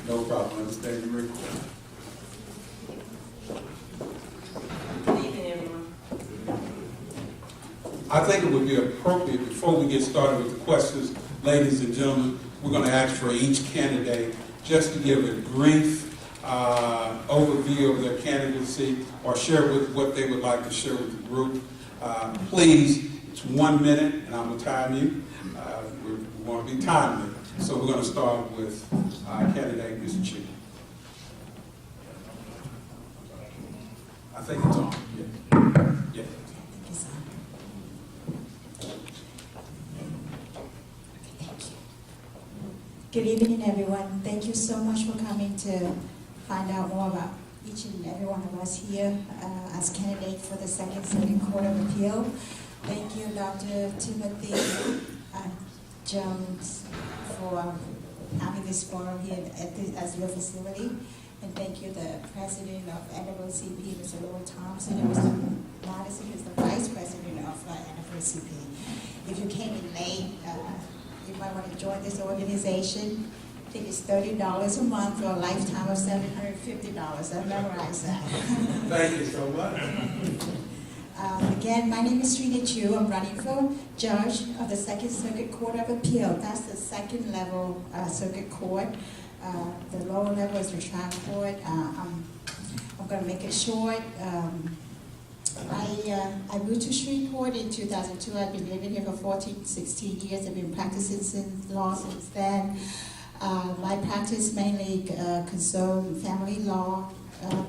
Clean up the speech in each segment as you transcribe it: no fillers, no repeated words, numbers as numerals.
No problem. Understand your request. Good evening, everyone. I think it would be appropriate before we get started with the questions, ladies and gentlemen, we're going to ask for each candidate just to give a brief overview of their candidacy or share with what they would like to share with the group. Please, it's 1 minute, and I'm going to time you. We want to be timely. So we're going to start with candidate Ms. Chu. I think it's on. Yeah. Good evening, everyone. Thank you so much for coming to find out more about each and every one of us here as candidates for the Second Circuit Court of Appeal. Thank you, Dr. Timothy Jones, for having this forum here as your facility. And thank you, the president of NAACP, Mr. Lord Thompson, and Mr. Madison, who's the vice president of NAACP. If you came in late, you might want to join this organization. I think it's $30 a month for a lifetime of $750. I memorized that. Thank you so much. Again, my name is Trina Chu. I'm running for judge of the Second Circuit Court of Appeal. That's the second level circuit court. The lower level is the trial court. I'm going to make it short. I moved to Shreveport in 2002. I've been living here for 16 years. I've been practicing law since then. My practice mainly concern family law,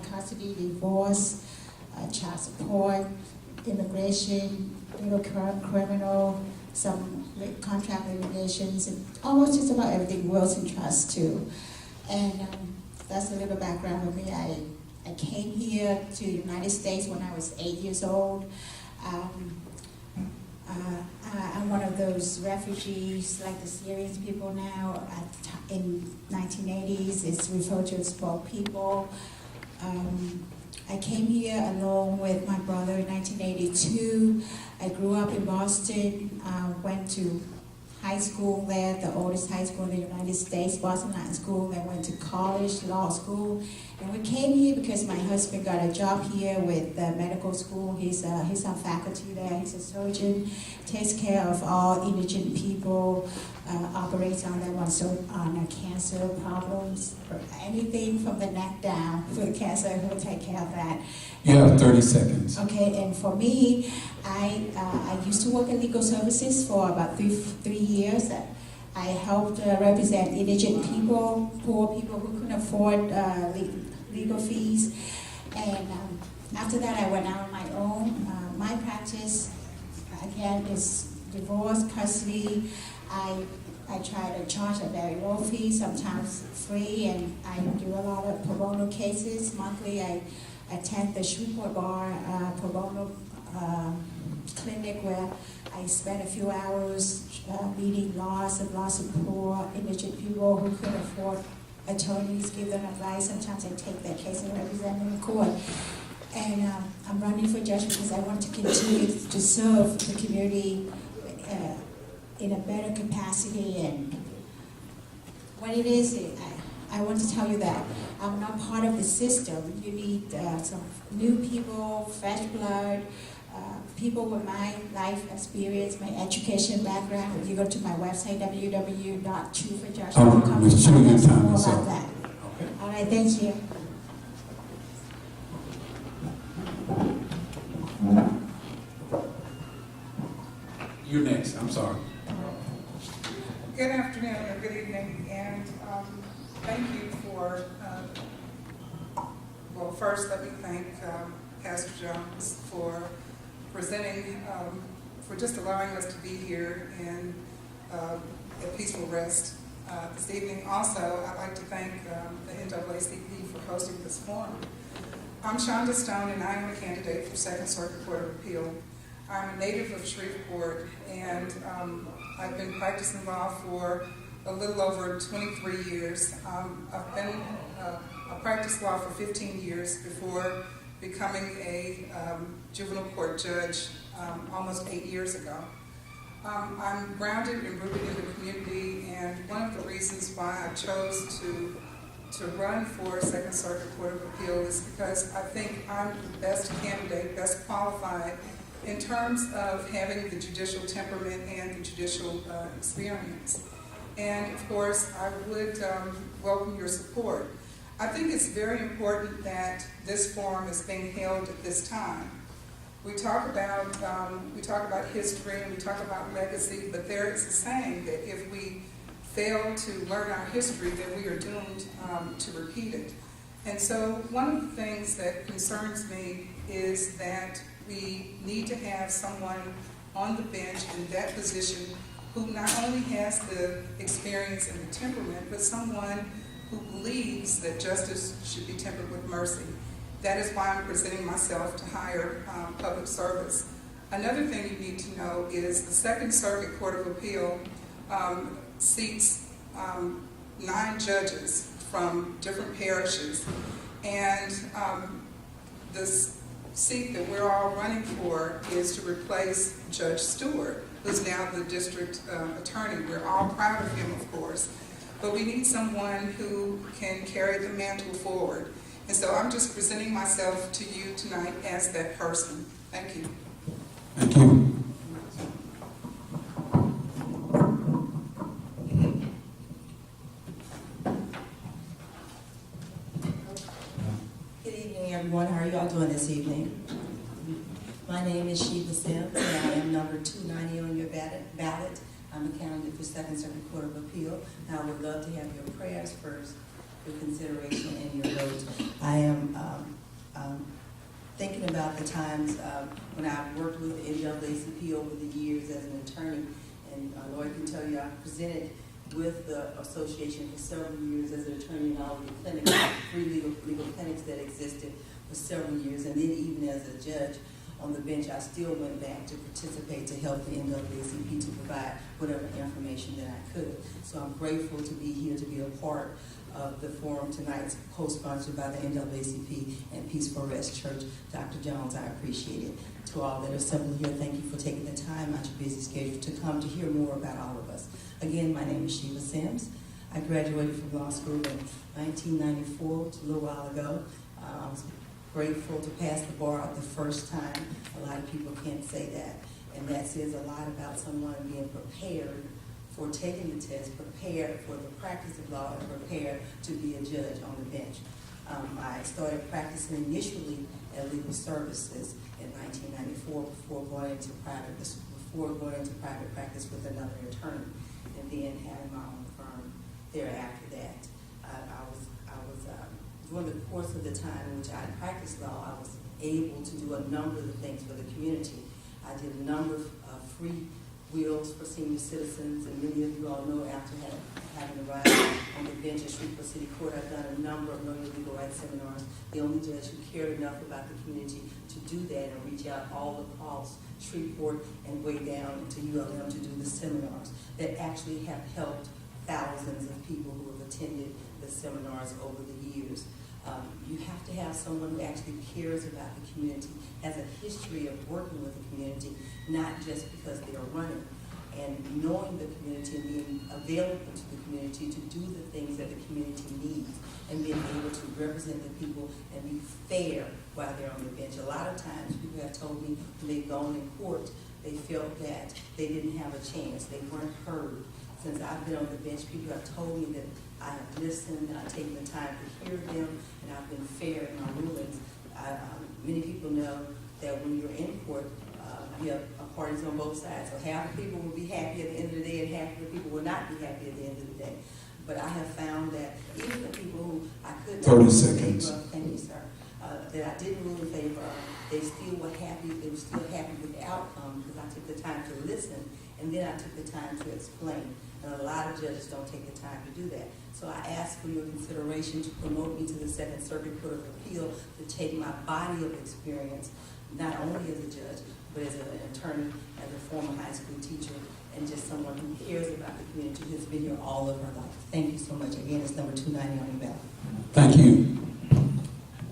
custody, divorce, child support, immigration, criminal, some contract litigations, and almost just about everything, wills and trusts too. And that's a little background of me. I came here to the United States when I was 8 years old. I'm one of those refugees, like the Syrian people now. In 1980s, it's referred to as boat people. I came here along with my brother in 1982. I grew up in Boston, went to high school there, the oldest high school in the United States, Boston Latin School. Then went to college, law school. And we came here because my husband got a job here with the medical school. He's on faculty there. He's a surgeon, takes care of all indigent people, operates on them on cancer problems, anything from the neck down for the cancer. He'll take care of that. You have 30 seconds. Okay, and for me, I used to work in legal services for about three years. I helped represent indigent people, poor people who couldn't afford legal fees. And after that, I went out on my own. My practice, again, is divorce, custody. I try to charge a very low fee, sometimes free, and I do a lot of pro bono cases. Monthly, I attend the Shreveport Bar pro bono clinic where I spend a few hours meeting lots of poor indigent people who couldn't afford attorneys, give them advice. Sometimes I take their case and represent them in court. And I'm running for judge because I want to continue to serve the community in a better capacity. And what it is, I want to tell you that I'm not part of the system. You need some new people, fresh blood, people with my life experience, my education background. If you go to my website, www.chuforjudge.com, you can find out more about that. Okay. All right, thank you. You're next. I'm sorry. Good afternoon or good evening, and thank you for, well, first let me thank Pastor Jones for presenting, for just allowing us to be here in a peaceful rest this evening. Also, I'd like to thank the NAACP for hosting this forum. I'm Shonda Stone, and I am a candidate for Second Circuit Court of Appeal. I'm a native of Shreveport, and I've been practicing law for a little over 23 years. I practiced law for 15 years before becoming a juvenile court judge almost 8 years ago. I'm grounded and rooted in the community, and one of the reasons why I chose to to run for Second Circuit Court of Appeal is because I think I'm the best candidate, best qualified in terms of having the judicial temperament and the judicial experience. And of course, I would welcome your support. I think it's very important that this forum is being held at this time. We talk about history and we talk about legacy, but there is a saying that if we fail to learn our history, then we are doomed to repeat it. And so one of the things that concerns me is that we need to have someone on the bench in that position who not only has the experience and the temperament, but someone who believes that justice should be tempered with mercy. That is why I'm presenting myself to higher public service. Another thing you need to know is the Second Circuit Court of Appeal seats 9 judges from different parishes, and this seat that we're all running for is to replace Judge Stewart, who's now the district attorney. We're all proud of him, of course, but we need someone who can carry the mantle forward. And so I'm just presenting myself to you tonight as that person. Thank you. Thank you. Good evening, everyone. How are you all doing this evening? My name is Sheva, and I am number 290 on your ballot. I'm a candidate for Second Circuit Court of Appeal, and I would love to have your prayers first, your consideration, and your vote. I am thinking about the times when I've worked with the NAACP over the years as an attorney, and Lloyd can tell you I've presented with the association for several years as an attorney in all of the clinics, free legal clinics that existed for several years, and then even as a judge on the bench, I still went back to participate to help the NAACP to provide whatever information that I could. So I'm grateful to be here to be a part of the forum tonight, co-sponsored by the NAACP and Peaceful Rest Church. Dr. Jones, I appreciate it. To all that are assembled here, thank you for taking the time out your busy schedule to come to hear more about all of us. Again, my name is Sheva Sims. I graduated from law school in 1994, just a little while ago. I was grateful to pass the bar the first time. A lot of people can't say that. And that says a lot about someone being prepared for taking the test, prepared for the practice of law, and prepared to be a judge on the bench. I started practicing initially at legal services in 1994 before going into private practice with another attorney, and then having my own firm thereafter that. During the course of the time in which I practiced law, I was able to do a number of things for the community. I did a number of free wheels for senior citizens, and many of you all know after having arrived on the bench at Shreveport City Court, I've done a number of legal rights seminars. The only judge who cared enough about the community to do that and reach out all across Shreveport and way down into ULM to do the seminars that actually have helped thousands of people who have attended the seminars over the years. You have to have someone who actually cares about the community, has a history of working with the community, not just because they are running, and knowing the community and being available to the community to do the things that the community needs, and being able to represent the people and be fair while they're on the bench. A lot of times people have told me when they've gone in court, they felt that they didn't have a chance, they weren't heard. Since I've been on the bench, people have told me that I have listened, I've taken the time to hear them, and I've been fair in my rulings. Many people know that when you're in court, you have parties on both sides. So half the people will be happy at the end of the day, and half the people will not be happy at the end of the day. But I have found that even the people who I couldn't 30 seconds. thank you, sir, that I didn't rule in favor of, they still were happy. They were still happy with the outcome because I took the time to listen, and then I took the time to explain. And a lot of judges don't take the time to do that. So I ask for your consideration to promote me to the Second Circuit Court of Appeal to take my body of experience, not only as a judge, but as an attorney, as a former high school teacher, and just someone who cares about the community, who's been here all of her life. Thank you so much. Again, it's number 290 on your ballot. Thank you.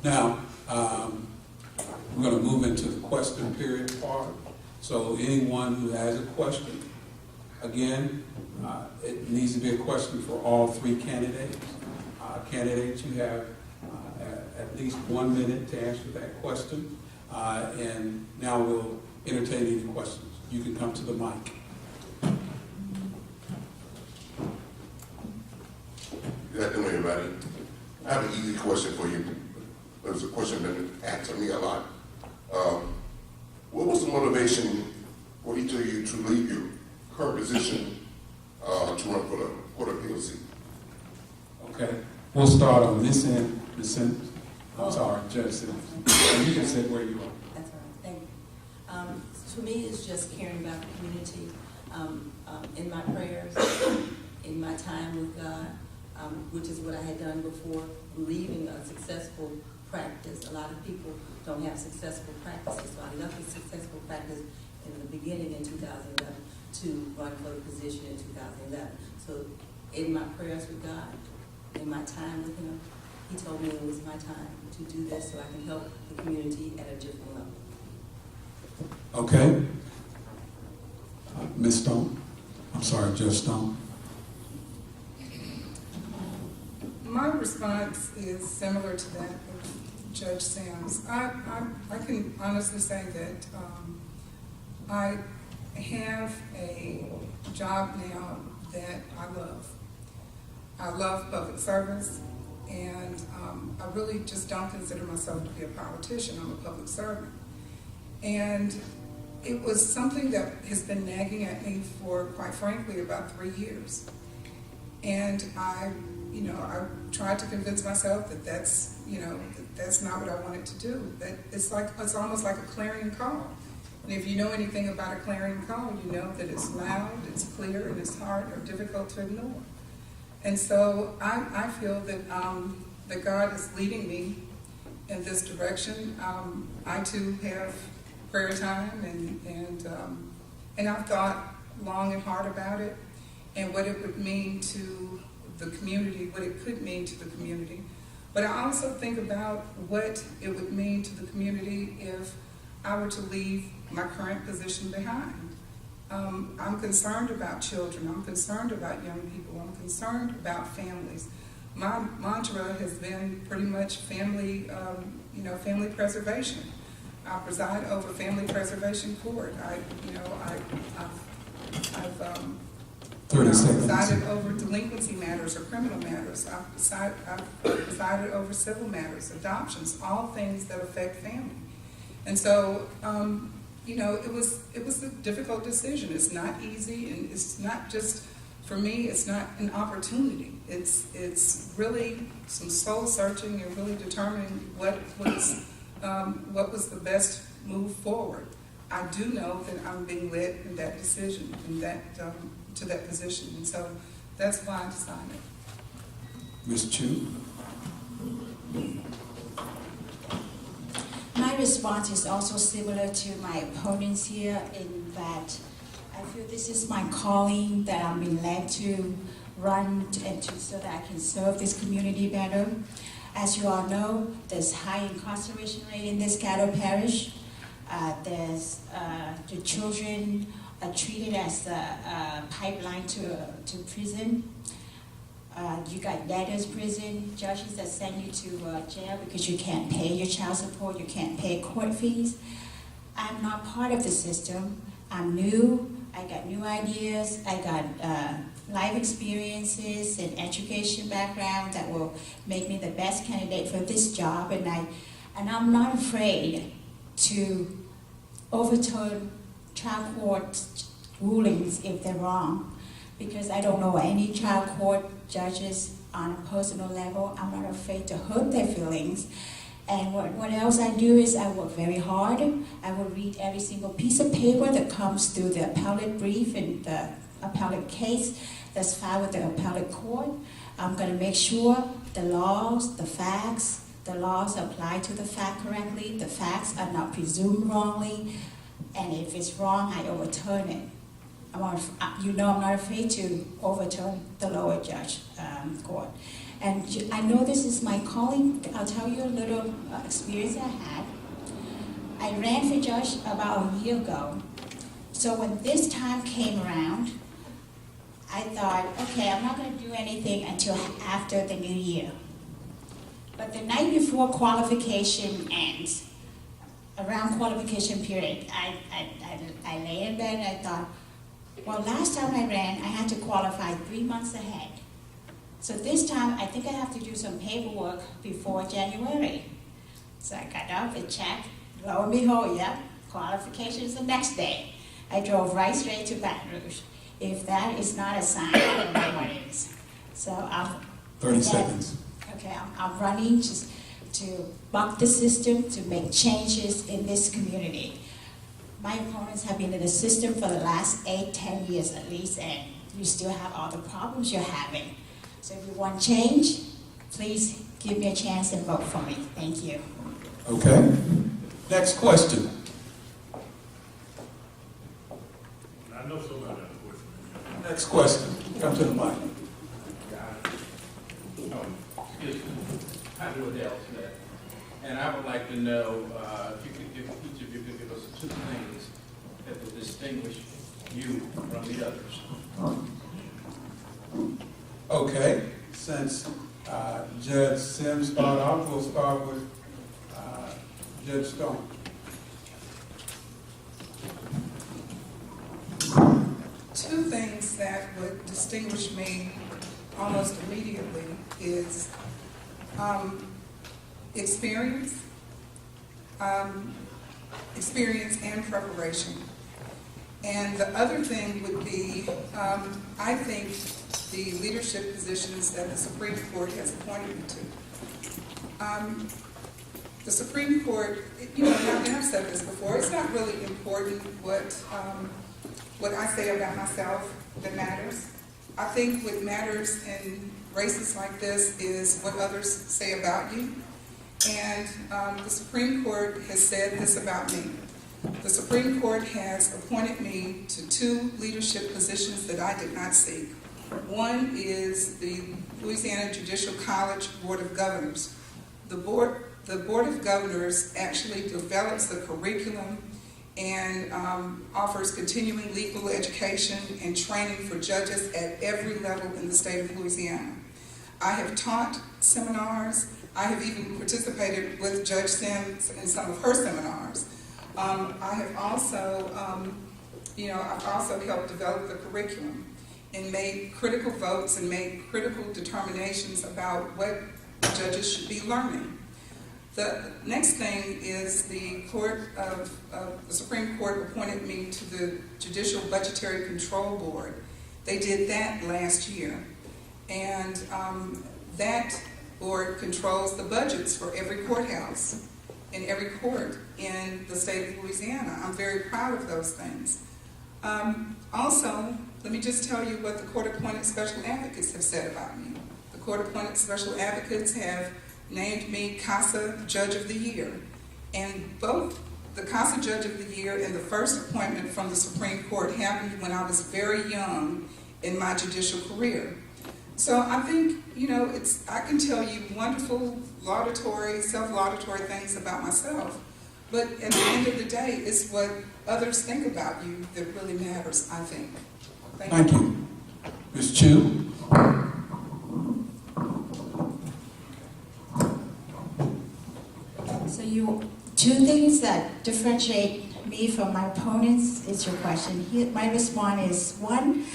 Now, we're going to move into the question period part. So anyone who has a question, again, it needs to be a question for all three candidates. Candidates, you have at least 1 minute to answer that question. And now we'll entertain any questions. You can come to the mic. Good afternoon, everybody. I have an easy question for you. There's a question been asked to me a lot. What was the motivation for each of you to leave your current position to run for the Court of Appeals seat? Okay. We'll start on this end. Ms. Simmons. I'm sorry, Judge Simmons. You can sit where you are. That's all right, thank you. For me, it's just caring about the community. In my prayers, in my time with God, which is what I had done before, leaving a successful practice. A lot of people don't have successful practices, so I left a successful practice in the beginning in 2011 to run for the position in 2011. So in my prayers with God, in my time with Him, He told me it was my time to do this so I can help the community at a different level. Okay. Ms. Stone. I'm sorry, Judge Stone. My response is similar to that of Judge Sams. I can honestly say that I have a job now that I love. I love public service, and I really just don't consider myself to be a politician. I'm a public servant. And it was something that has been nagging at me for, quite frankly, about 3 years. And I tried to convince myself that that's not what I wanted to do. That it's almost like a clarion call. And if you know anything about a clarion call, you know that it's loud, it's clear, and it's hard or difficult to ignore. And so I feel that that God is leading me in this direction. I too have prayer time, and I've thought long and hard about it and what it would mean to the community, what it could mean to the community. But I also think about what it would mean to the community if I were to leave my current position behind. I'm concerned about children. I'm concerned about young people. I'm concerned about families. My mantra has been pretty much family preservation. I preside over Family Preservation Court. I've 30 seconds. presided over delinquency matters or criminal matters. I've presided over civil matters, adoptions, all things that affect family. And so, it was a difficult decision. It's not easy, and it's not just, for me, it's not an opportunity. It's really some soul searching and really determining what was the best move forward. I do know that I'm being led in that decision, to that position, and so that's why I decided. Ms. Chu. My response is also similar to my opponents here in that I feel this is my calling, that I'm being led to run so that I can serve this community better. As you all know, there's high incarceration rate in this Caddo Parish. The children are treated as a pipeline to prison. You got debtors prison, judges that send you to jail because you can't pay your child support, you can't pay court fees. I'm not part of the system. I'm new. I got new ideas. I got life experiences and education background that will make me the best candidate for this job. And I'm not afraid to overturn trial court rulings if they're wrong, because I don't know any trial court judges on a personal level. I'm not afraid to hurt their feelings. And what else I do is I work very hard. I will read every single piece of paper that comes through the appellate brief and the appellate case that's filed with the appellate court. I'm going to make sure the laws, the laws apply to the fact correctly. The facts are not presumed wrongly. And if it's wrong, I overturn it. I'm not afraid to overturn the lower judge court. And I know this is my calling. I'll tell you a little experience I had. I ran for judge about a year ago. So when this time came around, I thought, okay, I'm not going to do anything until after the new year. But the night before qualification ends, around qualification period, I lay in bed and I thought, well, last time I ran, I had to qualify 3 months ahead. So this time, I think I have to do some paperwork before January. So I got up and checked. Lo and behold, yep, qualifications the next day. I drove right straight to Baton Rouge. If that is not a sign, I don't know what is. So I'm 30 seconds. Okay, I'm running just to buck the system, to make changes in this community. My opponents have been in the system for the last 8-10 years at least, and you still have all the problems you're having. So if you want change, please give me a chance and vote for me. Thank you. Okay. Next question. I know somebody has a question. Next question. Come to the mic. Excuse me. I'm Adele Smith. And I would like to know if you could give, each of you could give us 2 things that will distinguish you from the others. Okay. Since Judge Sims started off, we'll start with Judge Stone. Two things that would distinguish me almost immediately is experience and preparation. And the other thing would be, I think, the leadership positions that the Supreme Court has appointed me to. The Supreme Court, and I've said this before, it's not really important what I say about myself that matters. I think what matters in races like this is what others say about you. And the Supreme Court has said this about me. The Supreme Court has appointed me to 2 leadership positions that I did not seek. One is the Louisiana Judicial College Board of Governors. The Board of Governors actually develops the curriculum and offers continuing legal education and training for judges at every level in the state of Louisiana. I have taught seminars. I have even participated with Judge Sims in some of her seminars. I have also, I've also helped develop the curriculum and made critical votes and made critical determinations about what judges should be learning. The next thing is the Supreme Court appointed me to the Judicial Budgetary Control Board. They did that last year. And that board controls the budgets for every courthouse and every court in the state of Louisiana. I'm very proud of those things. Also, let me just tell you what the court-appointed special advocates have said about me. The court-appointed special advocates have named me CASA Judge of the Year. And both the CASA Judge of the Year and the first appointment from the Supreme Court happened when I was very young in my judicial career. So I think, I can tell you wonderful, laudatory, self-laudatory things about myself, but at the end of the day, it's what others think about you that really matters, I think. Thank you. Ms. Chu. So 2 things that differentiate me from my opponents is your question. My response is, 1,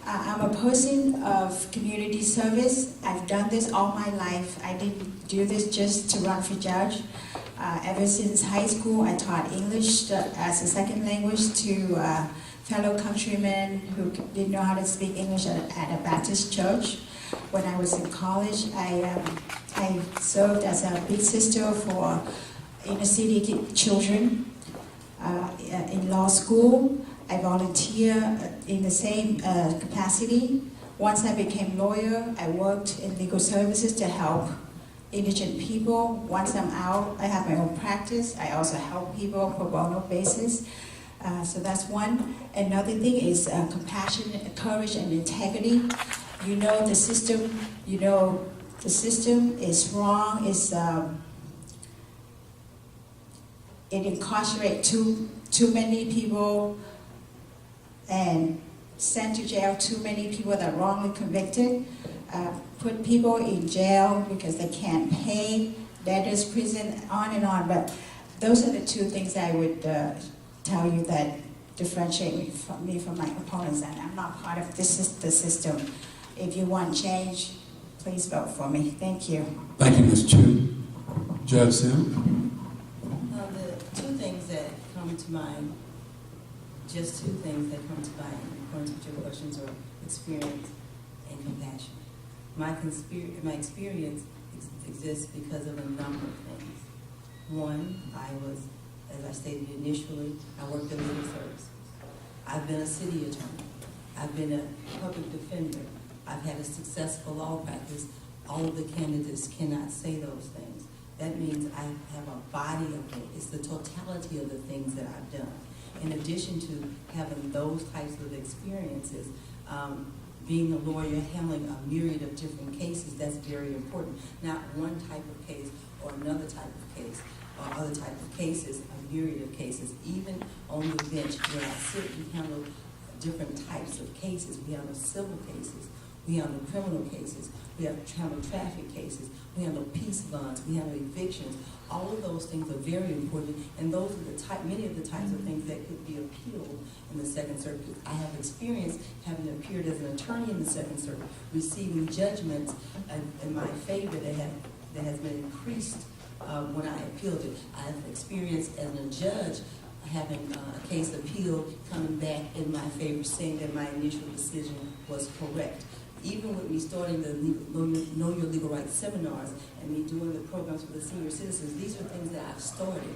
I'm a person of community service. I've done this all my life. I didn't do this just to run for judge. Ever since high school, I taught English as a second language to fellow countrymen who didn't know how to speak English at a Baptist church. When I was in college, I served as a big sister for inner city children. In law school, I volunteer in the same capacity. Once I became lawyer, I worked in legal services to help indigent people. Once I'm out, I have my own practice. I also help people on pro bono basis. So that's one. Another thing is compassion, courage, and integrity. The system is wrong. It incarcerates too many people, and send to jail too many people that are wrongly convicted, put people in jail because they can't pay, debtors prison, on and on. But those are the two things I would tell you that differentiate me from my opponents, and I'm not part of this is the system. If you want change, please vote for me. Thank you. Thank you, Ms. Chu. Judge Sim? The two things that come to mind, just two things that come to mind according to your questions are experience and compassion. My experience exists because of a number of things. One, I was, as I stated initially, I worked in legal services. I've been a city attorney. I've been a public defender. I've had a successful law practice. All of the candidates cannot say those things. That means I have a body of it. It's the totality of the things that I've done. In addition to having those types of experiences, being a lawyer, handling a myriad of different cases, that's very important. Not one type of case or another type of case or other type of cases, a myriad of cases. Even on the bench where I sit, we handle different types of cases. We handle civil cases. We handle criminal cases. We handle traffic cases. We handle peace bonds. We handle evictions. All of those things are very important, and those are many of the types of things that could be appealed in the Second Circuit. I have experience having appeared as an attorney in the Second Circuit, receiving judgments in my favor that has been increased when I appealed it. I have experience as a judge having a case appealed, coming back in my favor, saying that my initial decision was correct. Even with me starting the Know Your Legal Rights seminars and me doing the programs for the senior citizens, these are things that I've started.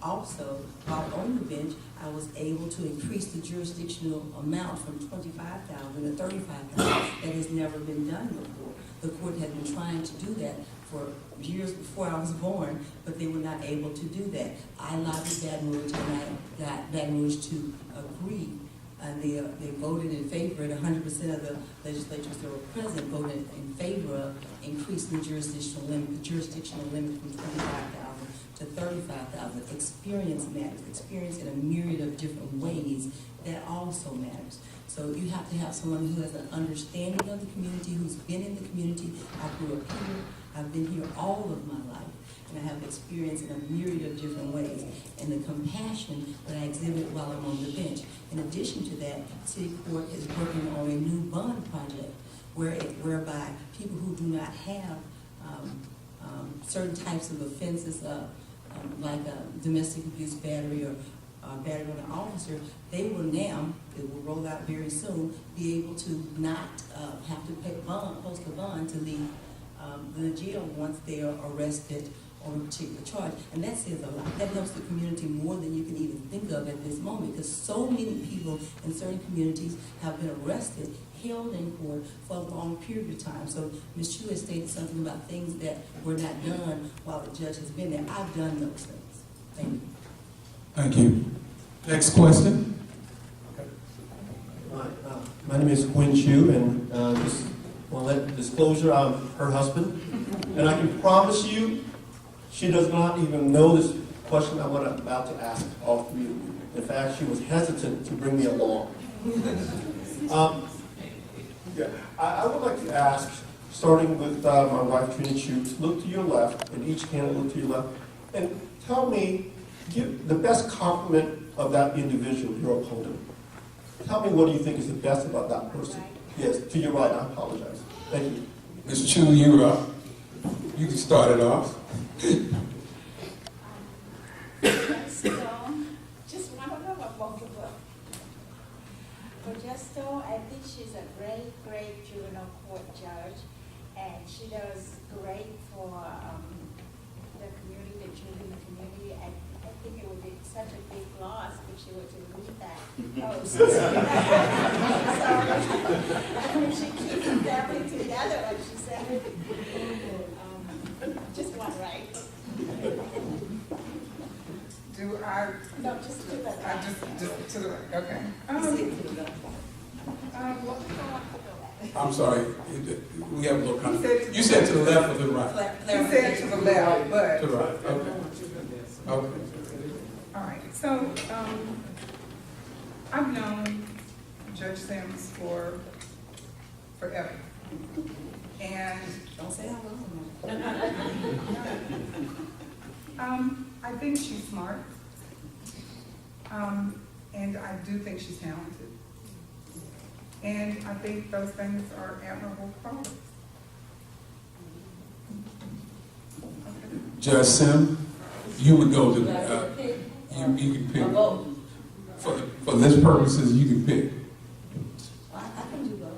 Also, while on the bench, I was able to increase the jurisdictional amount from $25,000 to $35,000. That has never been done before. The court had been trying to do that for years before I was born, but they were not able to do that. I lobbied Baton Rouge, and I got Baton Rouge to agree. And they voted in favor, and 100% of the legislatures that were present voted in favor of increasing the jurisdictional limit from $25,000 to $35,000. Experience matters. Experience in a myriad of different ways, that also matters. So you have to have someone who has an understanding of the community, who's been in the community. I grew up here. I've been here all of my life. And I have experience in a myriad of different ways, and the compassion that I exhibit while I'm on the bench. In addition to that, City Court is working on a new bond project whereby people who do not have certain types of offenses, like domestic abuse, battery, or battery on an officer, they will now, it will roll out very soon, be able to not have to pay post a bond to leave the jail once they are arrested on a particular charge. And that says a lot. That helps the community more than you can even think of at this moment, because so many people in certain communities have been arrested, held in court for a long period of time. So Ms. Chu has stated something about things that were not done while the judge has been there. I've done those things. Thank you. Thank you. Next question. Hi, my name is Quinn Chu, and just want to let disclosure, I'm her husband. And I can promise you, she does not even know this question I'm about to ask all three of you. In fact, she was hesitant to bring me along. I would like to ask, starting with my wife, Trina Chu, to look to your left, and each candidate look to your left, and tell me, give the best compliment of that individual, your opponent. Tell me what do you think is the best about that person. Yes, to your right, I apologize. Thank you. Ms. Chu, you're up. You can start it off. Just one of them or both of them? For Justo, I think she's a great juvenile court judge, and she does great for the community, the children in the community. And I think it would be such a big loss if she were to leave that post. So she keeps the family together, like she said. Just one, right? Do I? No, just to the I right. just to the right. Okay. I'm sorry. We have a little You said You said to the left or to the right? You said to the left, but To the right. Okay. Okay. all right. So I've known Judge Sims for forever. And Don't say how long. I think she's smart. And I do think she's talented. And I think those things are admirable qualities. Judge Sim, you would go to, you can pick. For this purposes, you can pick. I can do both.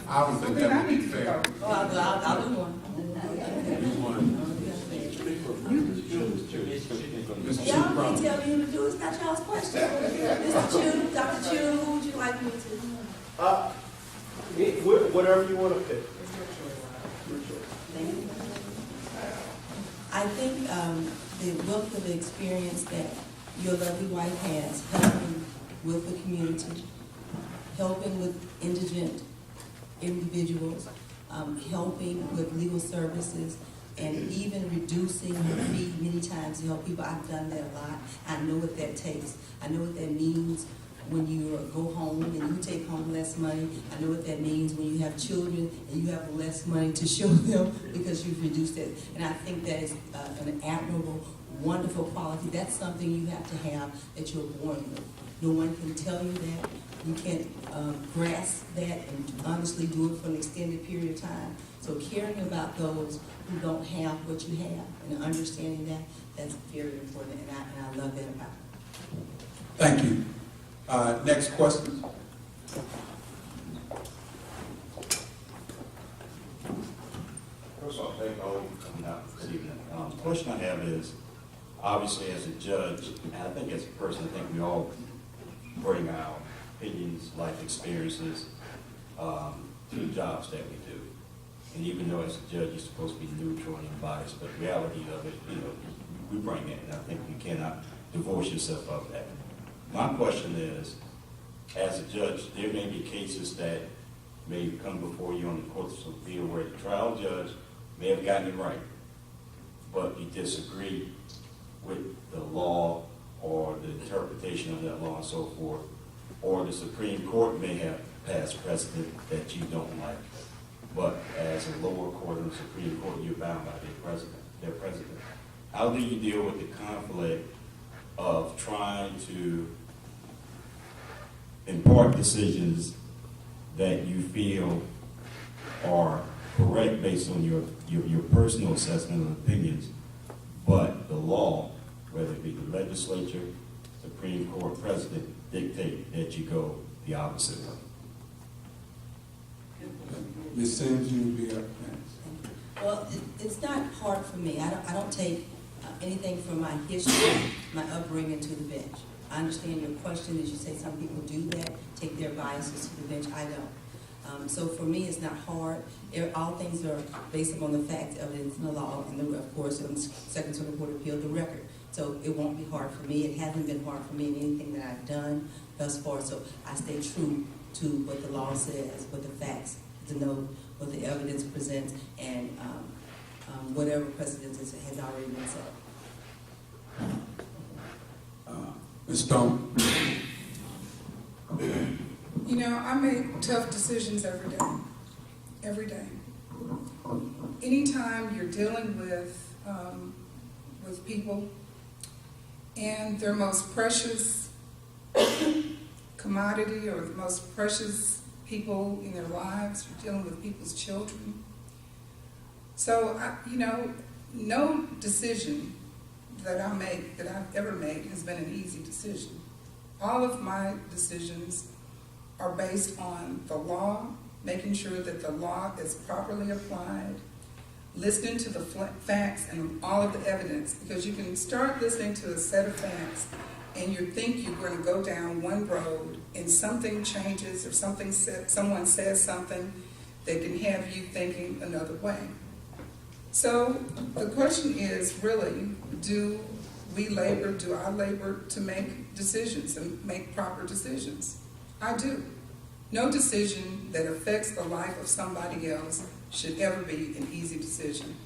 I don't think Then I that would be need to fair. go. Oh, I'll do one. Mr. Y'all Chief can't tell me who to do, it's not y'all's question. Mr. Chu, Dr. Chu, who would you like me to? Whatever you want to pick. Thank you. I think the wealth of experience that your lovely wife has, helping with the community, helping with indigent individuals, helping with legal services, and even reducing her fee many times to help people. I've done that a lot. I know what that takes. I know what that means when you go home and you take home less money. I know what that means when you have children and you have less money to show them because you've reduced it. And I think that is an admirable, wonderful quality. That's something you have to have that you're born with. No one can tell you that. You can't grasp that and honestly do it for an extended period of time. So caring about those who don't have what you have and understanding that, that's very important. And I love that about it. Thank you. Next question. First of all, thank all of you for coming out this evening. The question I have is, obviously as a judge, and I think as a person, I think we all bring our opinions, life experiences to the jobs that we do. And even though as a judge, you're supposed to be neutral and unbiased, but the reality of it, we bring it, and I think you cannot divorce yourself of that. My question is, as a judge, there may be cases that may come before you on the courts of appeal where the trial judge may have gotten it right, but you disagree with the law or the interpretation of that law and so forth, or the Supreme Court may have passed precedent that you don't like, but as a lower court and the Supreme Court, you're bound by their president. How do you deal with the conflict of trying to impart decisions that you feel are correct based on your personal assessment and opinions, but the law, whether it be the legislature, Supreme Court, president, dictate that you go the opposite way? Ms. Sims, you will be up next. Well, it's not hard for me. I don't take anything from my history, my upbringing to the bench. I understand your question as you say some people do that, take their biases to the bench. I don't. So for me, it's not hard. All things are based upon the facts, evidence, and the law, and of course, in the Second Circuit Court of Appeal, the record. So it won't be hard for me. It hasn't been hard for me in anything that I've done thus far. So I stay true to what the law says, what the facts denote, what the evidence presents, and whatever precedent has already been set. Ms. Stone. You know, I make tough decisions every day. Every day. Anytime you're dealing with people and their most precious commodity or the most precious people in their lives, you're dealing with people's children. So, no decision that I've ever made has been an easy decision. All of my decisions are based on the law, making sure that the law is properly applied, listening to the facts and all of the evidence, because you can start listening to a set of facts and you think you're going to go down one road and something changes or someone says something that can have you thinking another way. So the question is really, do I labor to make decisions and make proper decisions? I do. No decision that affects the life of somebody else should ever be an easy decision.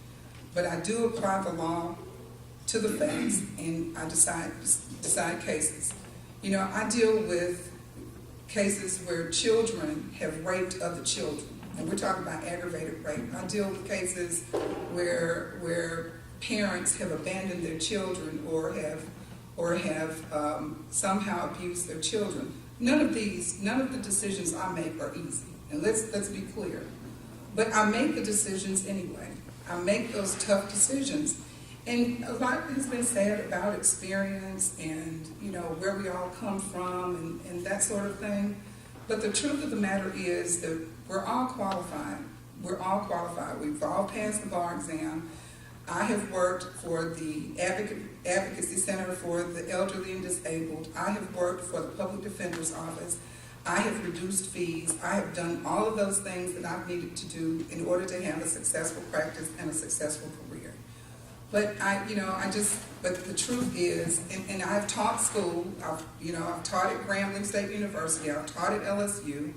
But I do apply the law to the facts, and I decide cases. I deal with cases where children have raped other children, and we're talking about aggravated rape. I deal with cases where parents have abandoned their children or have somehow abused their children. None of the decisions I make are easy, and let's be clear. But I make the decisions anyway. I make those tough decisions. And a lot has been said about experience and, where we all come from and that sort of thing. But the truth of the matter is that we're all qualified. We're all qualified. We've all passed the bar exam. I have worked for the Advocacy Center for the Elderly and Disabled. I have worked for the Public Defender's Office. I have reduced fees. I have done all of those things that I've needed to do in order to have a successful practice and a successful career. But but the truth is, and I've taught school. I've taught at Grambling State University. I've taught at LSU,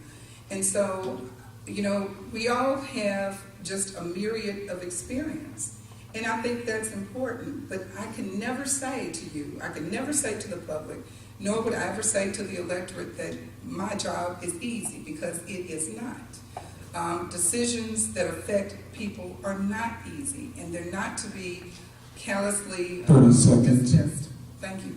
and so, we all have just a myriad of experience, and I think that's important. But I can never say to you, I can never say to the public, nor would I ever say to the electorate that my job is easy, because it is not. Decisions that affect people are not easy, and they're not to be callously 30 seconds. dismissed. Thank you.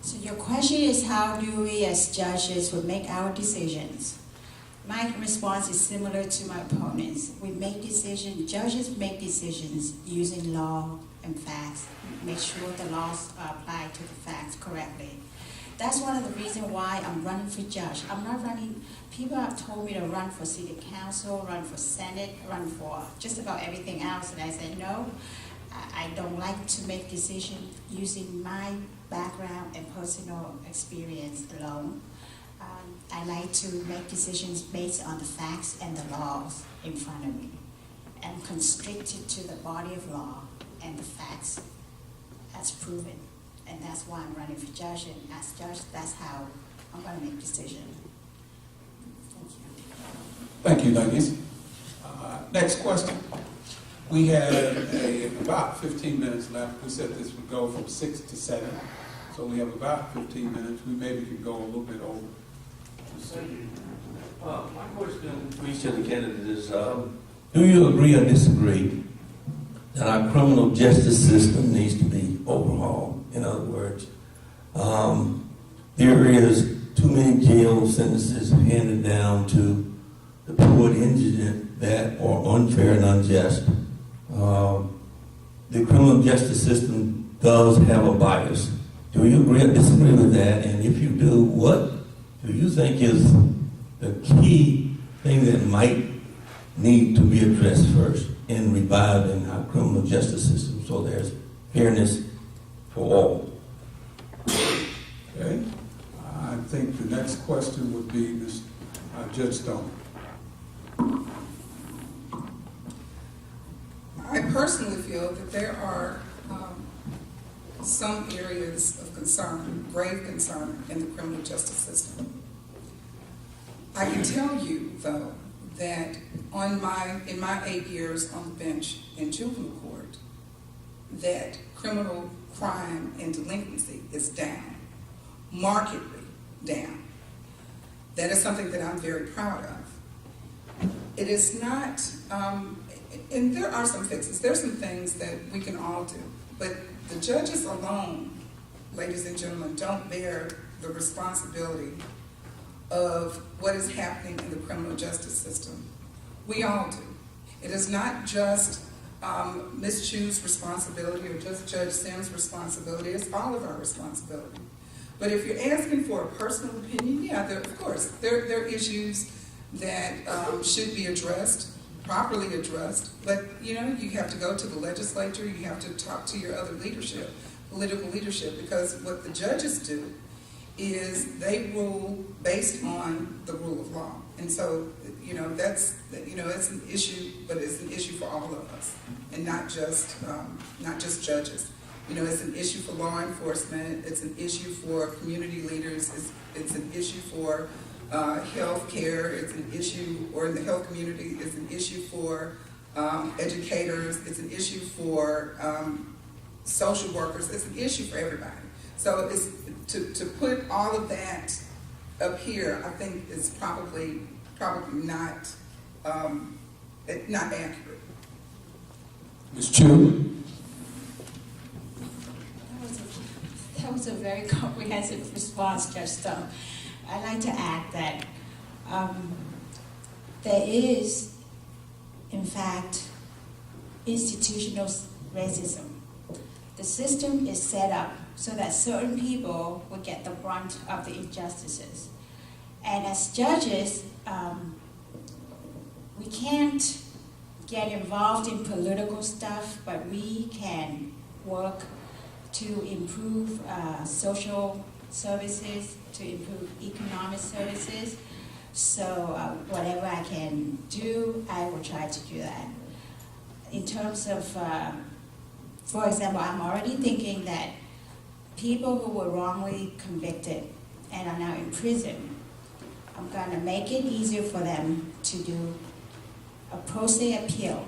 So your question is, how do we as judges would make our decisions? My response is similar to my opponents. We make decisions, judges make decisions using law and facts, make sure the laws are applied to the facts correctly. That's one of the reasons why I'm running for judge. I'm not running, people have told me to run for city council, run for senate, run for just about everything else, and I said no. I don't like to make decisions using my background and personal experience alone. I like to make decisions based on the facts and the laws in front of me, and constricted to the body of law and the facts as proven. And that's why I'm running for judge, and as judge, that's how I'm going to make decisions. Thank you. Thank you, ladies. Next question. We have about 15 minutes left. We said this would go from 6 to 7, so we have about 15 minutes. We maybe can go a little bit over. Thank you. My question for each of the candidates is, do you agree or disagree that our criminal justice system needs to be overhauled? In other words, there is too many jail sentences handed down to the poor and indigent that are unfair and unjust. The criminal justice system does have a bias. Do you agree or disagree with that? And if you do, what do you think is the key thing that might need to be addressed first in reviving our criminal justice system so there's fairness for all? Okay. I think the next question would be Ms. Judge Stone. I personally feel that there are some areas of concern, grave concern, in the criminal justice system. I can tell you, though, that in my 8 years on the bench in juvenile court, that criminal crime and delinquency is down, markedly down. That is something that I'm very proud of. It is not, and there are some fixes. There are some things that we can all do, but the judges alone, ladies and gentlemen, don't bear the responsibility of what is happening in the criminal justice system. We all do. It is not just Ms. Chu's responsibility or just Judge Sims' responsibility. It's all of our responsibility. But if you're asking for a personal opinion, yeah, of course, there are issues that should be addressed, properly addressed, but you have to go to the legislature, you have to talk to your other leadership, political leadership, because what the judges do is they rule based on the rule of law. And so, it's an issue, but it's an issue for all of us, and not just judges. It's an issue for law enforcement, it's an issue for community leaders, it's an issue for health care, it's an issue, or in the health community, it's an issue for educators, it's an issue for social workers, it's an issue for everybody. So it's, to put all of that up here, I think is probably not, not accurate. Ms. Chu? That was a very comprehensive response, Judge Stone. I'd like to add that there is, in fact, institutional racism. The system is set up so that certain people will get the brunt of the injustices. And as judges, we can't get involved in political stuff, but we can work to improve social services, to improve economic services. So whatever I can do, I will try to do that. In terms of, for example, I'm already thinking that people who were wrongly convicted and are now in prison, I'm going to make it easier for them to do a pro se appeal.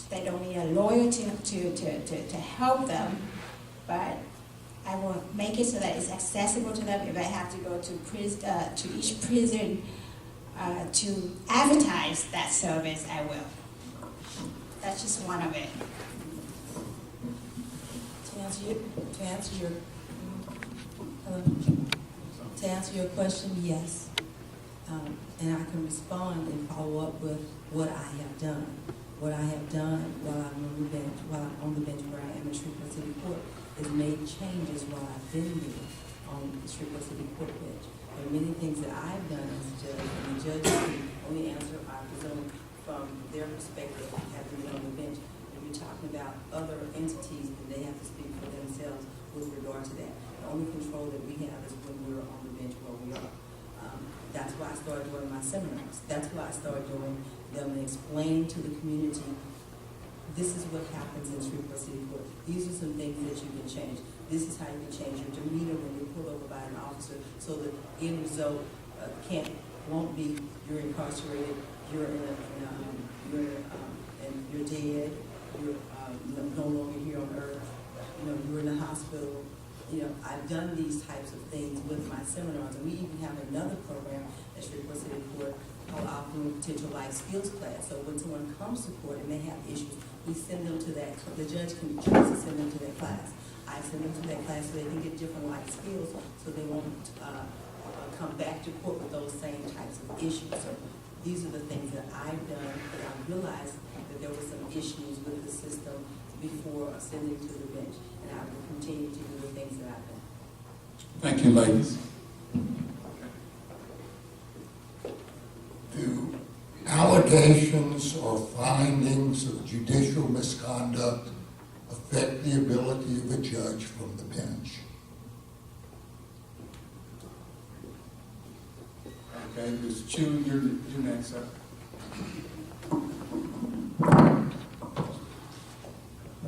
They don't need a lawyer to help them, but I will make it so that it's accessible to them. If I have to go to each prison to advertise that service, I will. That's just one of it. To answer your question, yes. And I can respond and follow up with what I have done. What I have done while I'm on the bench where I am in Shreveport City Court is made changes while I've been here on the Shreveport City Court bench. There are many things that I've done as a judge, and the judges can only answer I presume from their perspective, having been on the bench. If you're talking about other entities, then they have to speak for themselves with regard to that. The only control that we have is when we're on the bench where we are. That's why I started doing my seminars. That's why I started doing them and explaining to the community, this is what happens in Shreveport City Court. These are some things that you can change. This is how you can change your demeanor when you're pulled over by an officer, so the end result won't be you're incarcerated, you're you're dead, you're no longer here on earth. You're in the hospital. I've done these types of things with my seminars, and we even have another program at Shreveport City Court called Offering Potential Life Skills Class. So when someone comes to court and they have issues, we send them to that. The judge can choose to send them to that class. I send them to that class so they can get different life skills, so they won't come back to court with those same types of issues. So these are the things that I've done, but I realized that there were some issues with the system before sending to the bench, and I will continue to do the things that I've done. Thank you, ladies. Do allegations or findings of judicial misconduct affect the ability of a judge from the bench? Okay, Ms. Chu, you're next, sir.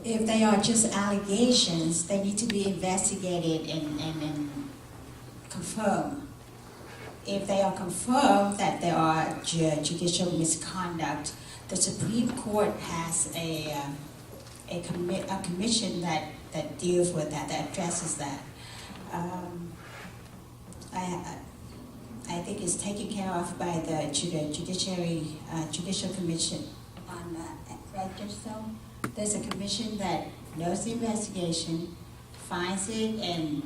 If they are just allegations, they need to be investigated and confirmed. If they are confirmed that there are judicial misconduct, the Supreme Court has a commission that deals with that addresses that. I think it's taken care of by the Judicial Commission on right, Judge Stone? There's a commission that knows the investigation, finds it, and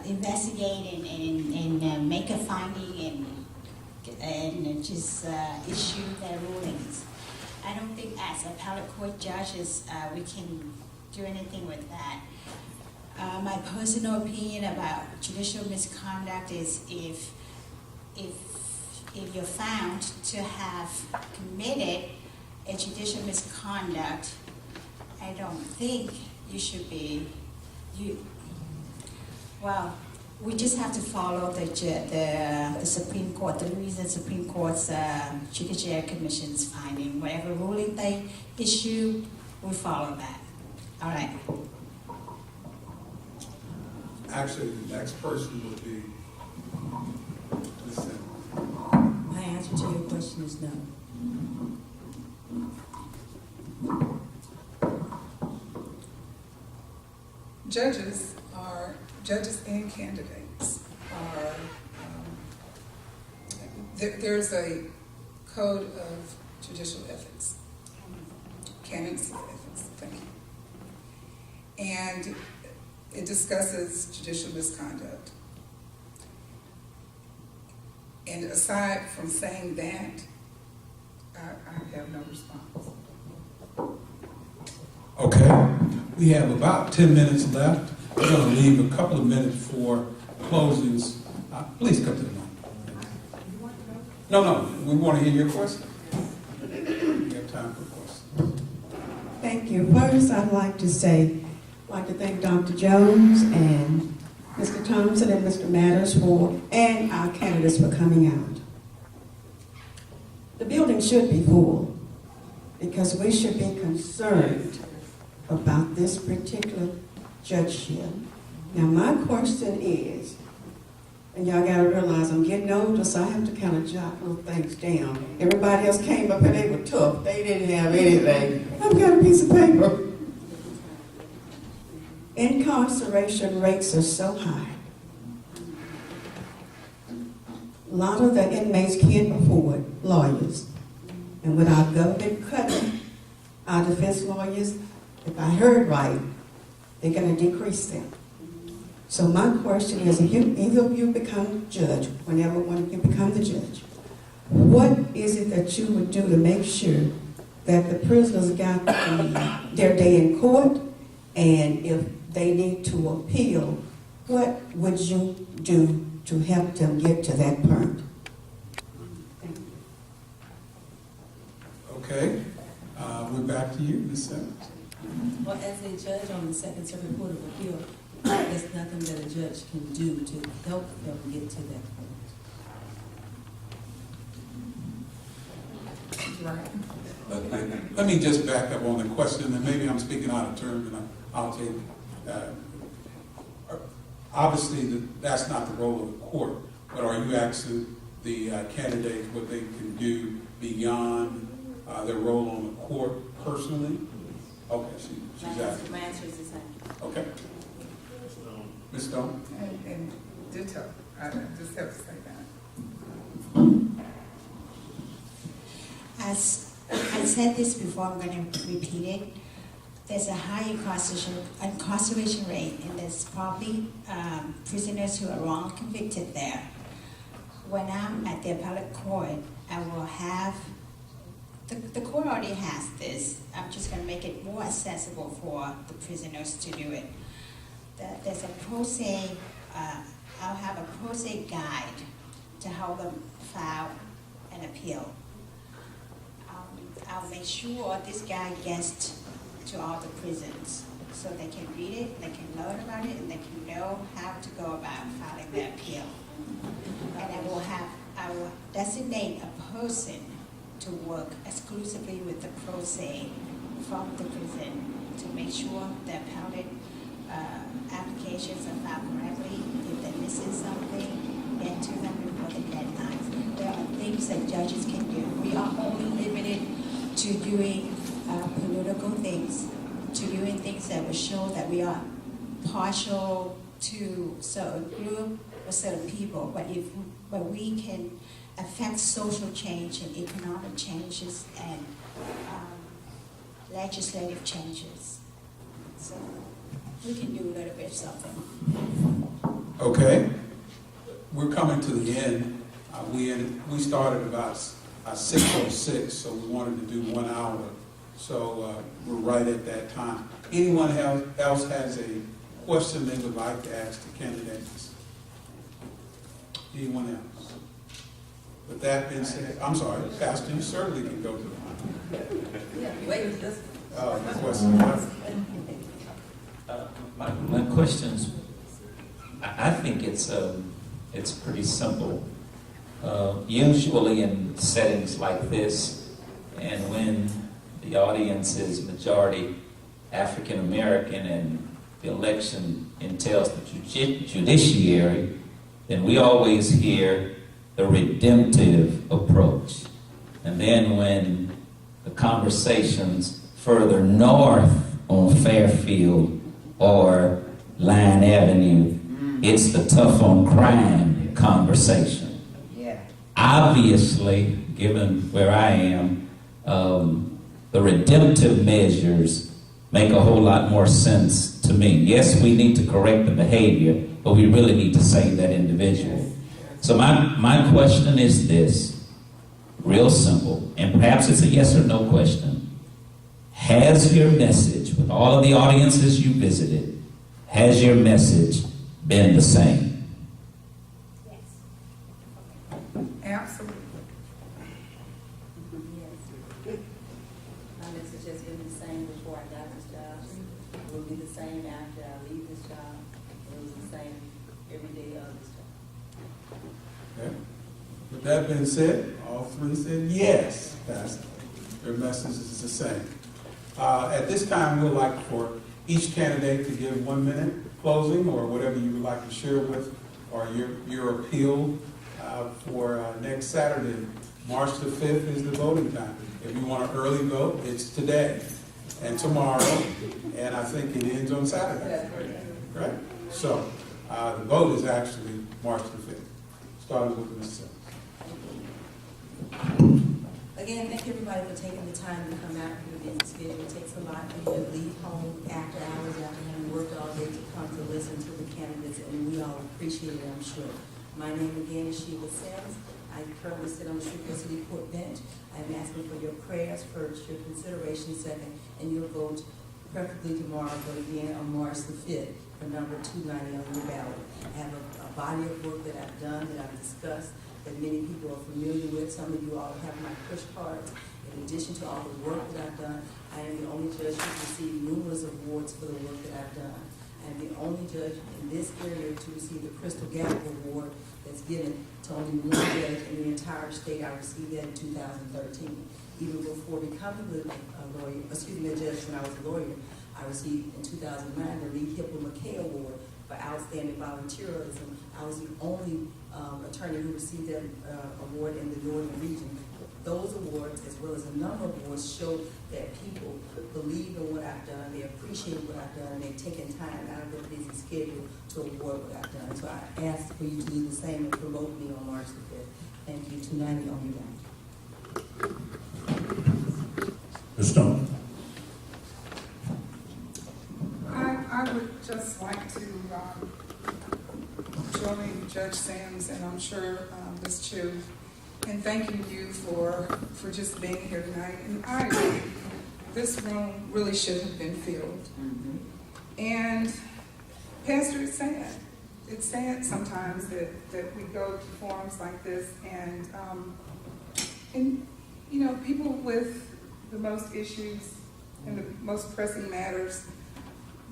investigate and make a finding and just issue their rulings. I don't think as appellate court judges we can do anything with that. My personal opinion about judicial misconduct is if you're found to have committed a judicial misconduct, I don't think you should be, we just have to follow the Supreme Court, the Louisiana Supreme Court's Judiciary Commission's finding. Whatever ruling they issue, we follow that. All right. Actually, the next person would be Ms. Simmons. My answer to your question is no. judges and candidates are, there's a code of judicial ethics, canons of ethics, thank you. And it discusses judicial misconduct. And aside from saying that, I have no response. Okay, we have about 10 minutes left. We're going to leave a couple of minutes for closings. Please come to the mic. No, we want to hear your question. We have time for questions. Thank you. First, I'd like to thank Dr. Jones and Mr. Thompson and Mr. Matters and our candidates for coming out. The building should be full because we should be concerned about this particular judgeship. Now, my question is, and y'all got to realize I'm getting older, so I have to kind of jot little things down. Everybody else came up and they were tough. They didn't have anything. I've got a piece of paper. Incarceration rates are so high. A lot of the inmates can't afford lawyers. And with our government cutting our defense lawyers, if I heard right, they're going to decrease them. So my question is, if either of you become judge, whenever one of you become the judge, what is it that you would do to make sure that the prisoners got their day in court, and if they need to appeal, what would you do to help them get to that point? Thank you. Okay, we're back to you, Ms. Simmons. Well, as a judge on the Second Circuit Court of Appeal, there's nothing that a judge can do to help them get to that point. Right. Let me just back up on the question, and maybe I'm speaking out of turn, and I'll take. Obviously, that's not the role of the court, but are you asking the candidates what they can do beyond their role on the court personally? Okay, she's asking. My answer is the same. Okay. Ms. Stone? And ditto. I just have to say that. As I said this before, I'm going to repeat it. There's a high incarceration rate, and there's probably prisoners who are wrong convicted there. When I'm at the appellate court, I will have, the court already has this. I'm just going to make it more accessible for the prisoners to do it. There's a pro se, I'll have a pro se guide to help them file an appeal. I'll make sure this guide gets to all the prisons so they can read it, they can learn about it, and they can know how to go about filing their appeal. And I will designate a person to work exclusively with the pro se from the prison to make sure the appellate applications are filed correctly. If they're missing something, get to them before the deadlines. There are things that judges can do. We are only limited to doing political things, to doing things that will show that we are partial to certain group or certain people. But we can affect social change and economic changes and legislative changes. So we can do a little bit of something. Okay. We're coming to the end. We started about 6:06, so we wanted to do 1 hour. So we're right at that time. Anyone else has a question they would like to ask the candidates? Anyone else? With that being said, I'm sorry, Pastor, you certainly can go to the mic. Wait, this. Question. My questions, I think it's pretty simple. Usually in settings like this, and when the audience is majority African American and the election entails the judiciary, then we always hear the redemptive approach. And then when the conversations further north on Fairfield or Line Avenue. It's the tough on crime conversation. Yeah. Obviously, given where I am, the redemptive measures make a whole lot more sense to me. Yes, we need to correct the behavior, but we really need to save that individual. So my question is this, real simple, and perhaps it's a yes or no question. Has your message, with all of the audiences you visited, has your message been the same? Absolutely. Yes. My message has been the same before I got this job. It will be the same after I leave this job. It was the same every day of this job. Okay. With that being said, all three said yes, Pastor. Their message is the same. At this time, we'd like for each candidate to give 1 minute closing or whatever you would like to share with, or your appeal for next Saturday. March the 5th is the voting time. If you want an early vote, it's today and tomorrow, and I think it ends on Saturday. Right? So the vote is actually March the 5th. Starting with Ms. Sims. Again, thank everybody for taking the time to come out for the busy schedule. It takes a lot for you to leave home after hours, after having worked all day to come to listen to the candidates, and we all appreciate it, I'm sure. My name again is Sheva Sims. I currently sit on the Shreveport City Court bench. I'm asking for your prayers first, your consideration second, and your vote preferably tomorrow, but again on March the 5th for number 290 on your ballot. I have a body of work that I've done, that I've discussed, that many people are familiar with. Some of you all have my push cards. In addition to all the work that I've done, I am the only judge who's received numerous awards for the work that I've done. I am the only judge in this area to receive the Crystal Gavel Award that's given to only one judge in the entire state. I received that in 2013. Even before becoming a judge when I was a lawyer, I received in 2009 the Lee Hipple McKay Award for outstanding volunteerism. I was the only attorney who received that award in the northern region. Those awards, as well as a number of awards, show that people believe in what I've done, they appreciate what I've done, and they've taken time out of their busy schedule to award what I've done. So I ask for you to do the same and promote me on March the 5th. Thank you. 290 on your back. Ms. Stone. I would just like to join Judge Sams, and I'm sure Ms. Chu, in thanking you for just being here tonight. And I agree, this room really should have been filled. And Pastor, it's sad. It's sad sometimes that we go to forums like this and you know, people with the most issues and the most pressing matters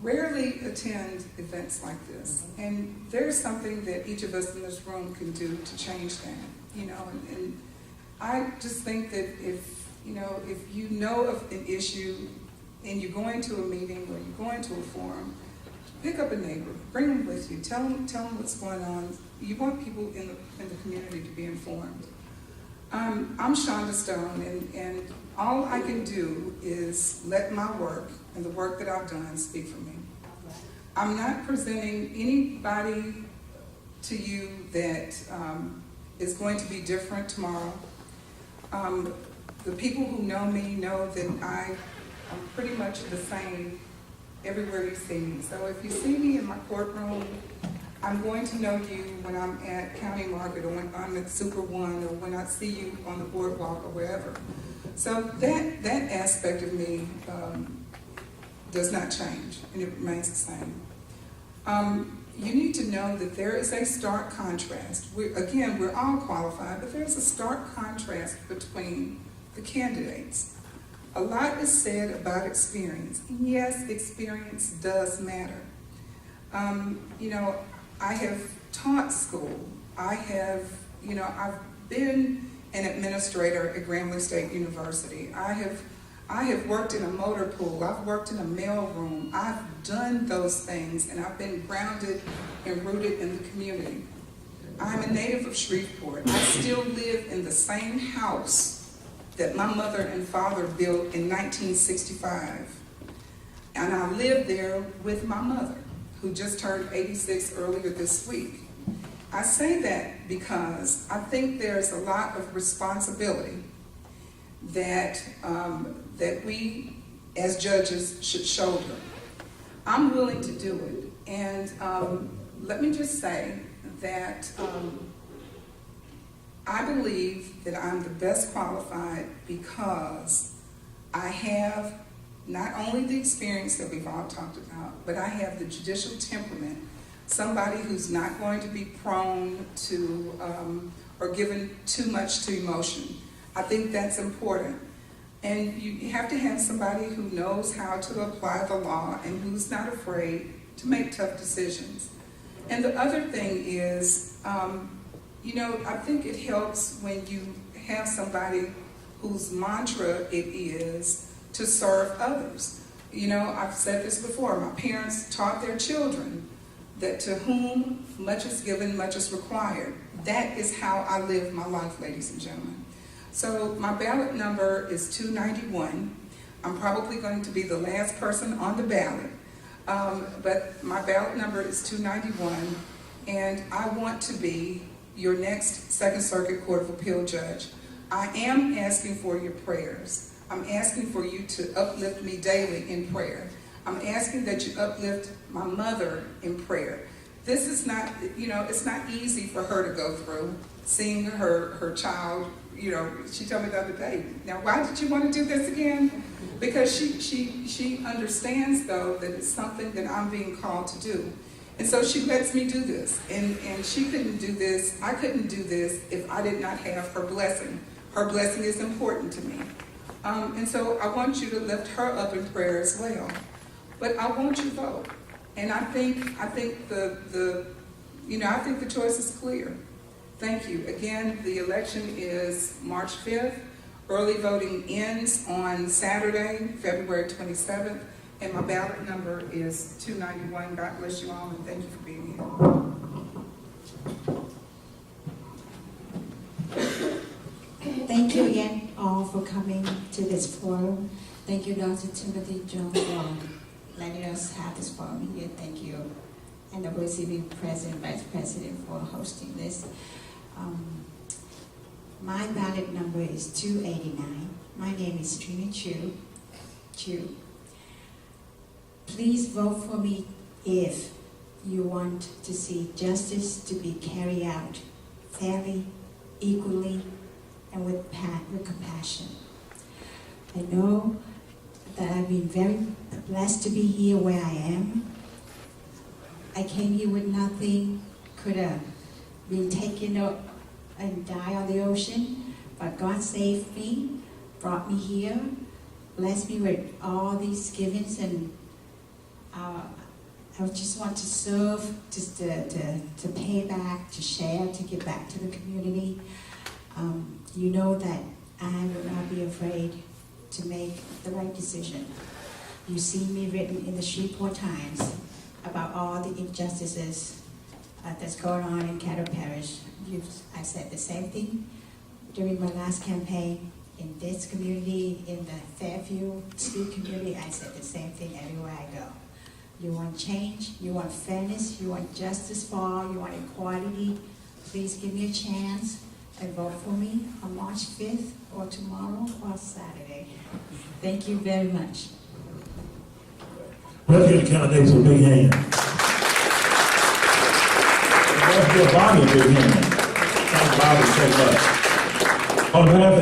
rarely attend events like this. And there's something that each of us in this room can do to change that, you know, and I just think that if you know of an issue and you're going to a meeting or you're going to a forum, pick up a neighbor, bring them with you, tell them what's going on. You want people in the community to be informed. I'm Shonda Stone, and all I can do is let my work and the work that I've done speak for me. I'm not presenting anybody to you that is going to be different tomorrow. The people who know me know that I'm pretty much the same everywhere you see me. So if you see me in my courtroom, I'm going to know you when I'm at County Market or when I'm at Super One or when I see you on the boardwalk or wherever. So that aspect of me does not change, and it remains the same. You need to know that there is a stark contrast. We're all qualified, but there's a stark contrast between the candidates. A lot is said about experience. And yes, experience does matter. I have taught school. I've been an administrator at Grambling State University. I have worked in a motor pool. I've worked in a mail room. I've done those things, and I've been grounded and rooted in the community. I'm a native of Shreveport. I still live in the same house that my mother and father built in 1965. And I lived there with my mother, who just turned 86 earlier this week. I say that because I think there's a lot of responsibility that, that we as judges should shoulder. I'm willing to do it, and let me just say that I believe that I'm the best qualified because I have not only the experience that we've all talked about, but I have the judicial temperament, somebody who's not going to be prone to or given too much to emotion. I think that's important. And you have to have somebody who knows how to apply the law and who's not afraid to make tough decisions. And the other thing is, you know, I think it helps when you have somebody whose mantra it is to serve others. You know, I've said this before, my parents taught their children that to whom much is given, much is required. That is how I live my life, ladies and gentlemen. So my ballot number is 291. I'm probably going to be the last person on the ballot, but my ballot number is 291, and I want to be your next Second Circuit Court of Appeal judge. I am asking for your prayers. I'm asking for you to uplift me daily in prayer. I'm asking that you uplift my mother in prayer. This is not, you know, it's not easy for her to go through, seeing her child, you know, she told me the other day, now why did you want to do this again? Because she understands, though, that it's something that I'm being called to do. And so she lets me do this. And she couldn't do this, I couldn't do this if I did not have her blessing. Her blessing is important to me. And so I want you to lift her up in prayer as well. But I want you to vote. And I think the choice is clear. Thank you. Again, the election is March 5th. Early voting ends on Saturday, February 27th. And my ballot number is 291. God bless you all, and thank you for being here. Thank you again all for coming to this forum. Thank you, Dr. Timothy Jones, for letting us have this forum here. Thank you. And the OCB President, Vice President for hosting this. My ballot number is 289. My name is Trina Chu. Please vote for me if you want to see justice to be carried out fairly, equally, and with compassion. I know that I've been very blessed to be here where I am. I came here with nothing, could have been taken up and die on the ocean, but God saved me, brought me here, blessed me with all these givings, and I just want to serve, just to pay back, to share, to give back to the community. You know that I will not be afraid to make the right decision. You see me written in the Shreveport Times about all the injustices that's going on in Caddo Parish. I said the same thing during my last campaign in this community, in the Fairfield Street community. I said the same thing everywhere I go. You want change, you want fairness, you want justice for all, you want equality. Please give me a chance and vote for me on March 5th or tomorrow or Saturday. Thank you very much. Let's give the candidates a big hand. Let's give Bobby a big hand. Thank Bobby so much. On behalf of